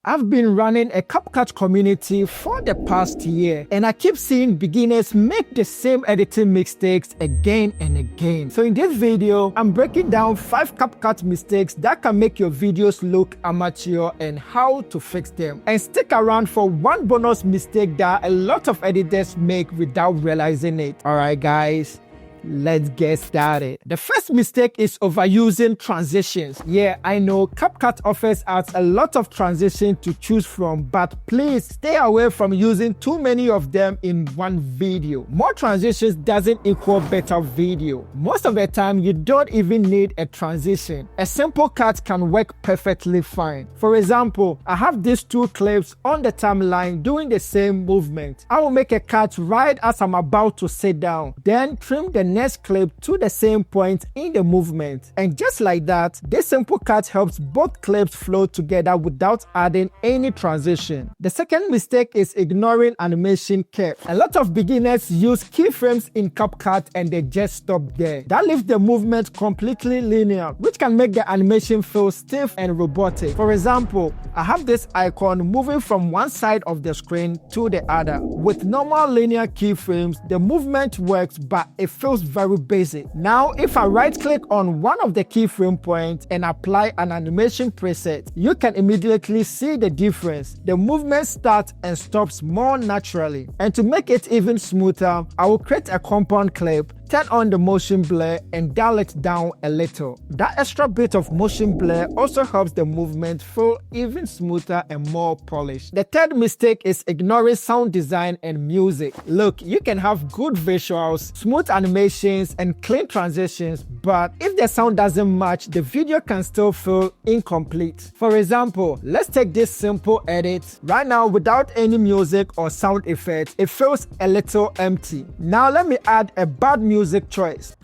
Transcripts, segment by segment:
I've been running a CapCut community for the past year, and I keep seeing beginners make the same editing mistakes again and again. So in this video, I'm breaking down 5 CapCut mistakes that can make your videos look amateur and how to fix them. And stick around for one bonus mistake that a lot of editors make without realizing it. Alright guys, let's get started. The first mistake is overusing transitions. Yeah, I know CapCut offers us a lot of transitions to choose from, but please stay away from using too many of them in one video. More transitions doesn't equal better video. Most of the time, you don't even need a transition. A simple cut can work perfectly fine. For example, I have these 2 clips on the timeline doing the same movement. I will make a cut right as I'm about to sit down, then trim the next clip to the same point in the movement. And just like that, this simple cut helps both clips flow together without adding any transition. The second mistake is ignoring animation curves. A lot of beginners use keyframes in CapCut and they just stop there. That leaves the movement completely linear, which can make the animation feel stiff and robotic. For example, I have this icon moving from one side of the screen to the other. With normal linear keyframes, the movement works, but it feels very basic. Now, if I right-click on one of the keyframe points and apply an animation preset, you can immediately see the difference. The movement starts and stops more naturally. And to make it even smoother, I will create a compound clip, turn on the motion blur and dial it down a little. That extra bit of motion blur also helps the movement feel even smoother and more polished. The third mistake is ignoring sound design and music. Look, you can have good visuals, smooth animations, and clean transitions, but if the sound doesn't match, the video can still feel incomplete. For example, let's take this simple edit. Right now, without any music or sound effects, it feels a little empty. Now let me add a bad music choice.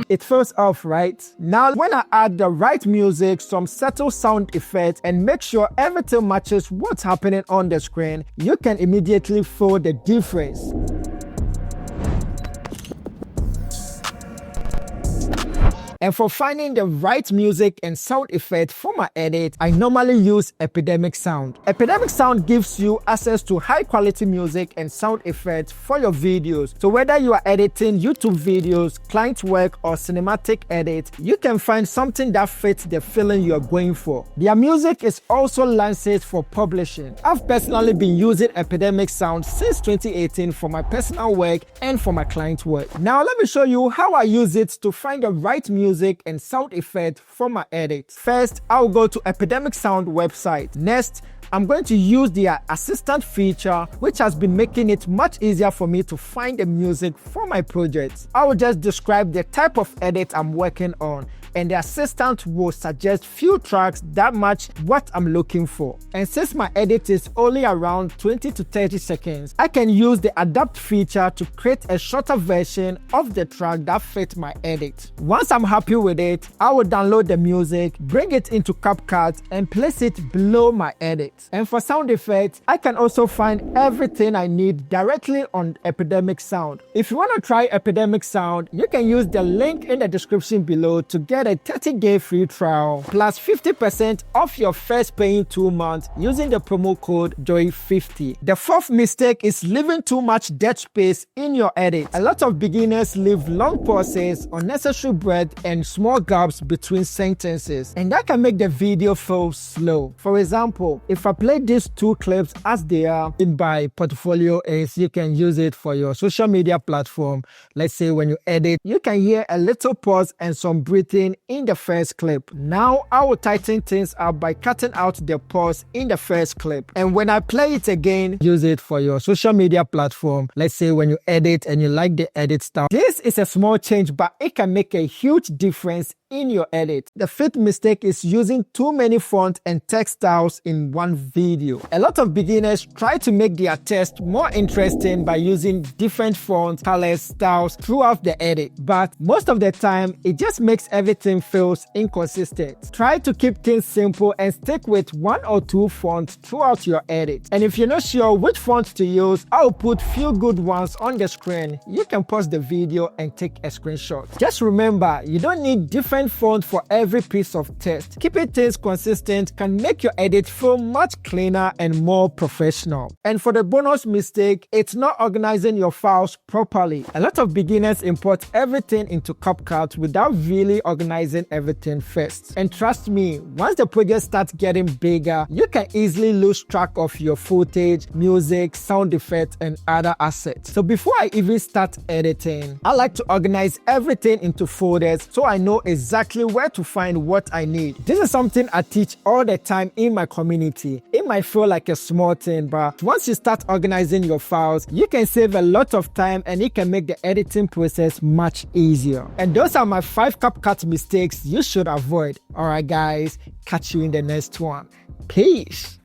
It feels off, right? Now, when I add the right music, some subtle sound effects, and make sure everything matches what's happening on the screen, you can immediately feel the difference. And for finding the right music and sound effect for my edit, I normally use Epidemic Sound. Epidemic Sound gives you access to high quality music and sound effects for your videos. So whether you are editing YouTube videos, client work, or cinematic edit, you can find something that fits the feeling you are going for. Their music is also licensed for publishing. I've personally been using Epidemic Sound since 2018 for my personal work and for my client work. Now let me show you how I use it to find the right music and sound effect for my edits. First, I'll go to Epidemic Sound website. Next, I'm going to use their assistant feature, which has been making it much easier for me to find the music for my projects. I will just describe the type of edit I'm working on, and the assistant will suggest few tracks that match what I'm looking for. And since my edit is only around 20 to 30 seconds, I can use the adapt feature to create a shorter version of the track that fits my edit. Once I'm happy with it, I will download the music, bring it into CapCut, and place it below my edit. And for sound effects, I can also find everything I need directly on Epidemic Sound. If you want to try Epidemic Sound, you can use the link in the description below to get a 30-day free trial plus 50% off your first paying 2 months using the promo code JOY50. The fourth mistake is leaving too much dead space in your edit. A lot of beginners leave long pauses, unnecessary breath, and small gaps between sentences, and that can make the video feel slow. For example, if I play these 2 clips as they are in my portfolio, is you can use it for your social media platform. Let's say when you edit, you can hear a little pause and some breathing in the first clip. Now I will tighten things up by cutting out the pause in the first clip. And when I play it again, use it for your social media platform. Let's say when you edit and you like the edit style. This is a small change, but it can make a huge difference in your edit. The fifth mistake is using too many fonts and text styles in one video. A lot of beginners try to make their text more interesting by using different fonts, colors, styles throughout the edit, but most of the time it just makes everything feels inconsistent. Try to keep things simple and stick with 1 or 2 fonts throughout your edit. And if you're not sure which font to use, I'll put few good ones on the screen. You can pause the video and take a screenshot. Just remember, you don't need different different font for every piece of text. Keeping things consistent can make your edit feel much cleaner and more professional. And for the bonus mistake, it's not organizing your files properly. A lot of beginners import everything into CapCut without really organizing everything first. And trust me, once the project starts getting bigger, you can easily lose track of your footage, music, sound effects, and other assets. So before I even start editing, I like to organize everything into folders so I know exactly where to find what I need. This is something I teach all the time in my community. It might feel like a small thing, but once you start organizing your files, you can save a lot of time and it can make the editing process much easier. And those are my 5 CapCut mistakes you should avoid. Alright guys, catch you in the next one. Peace.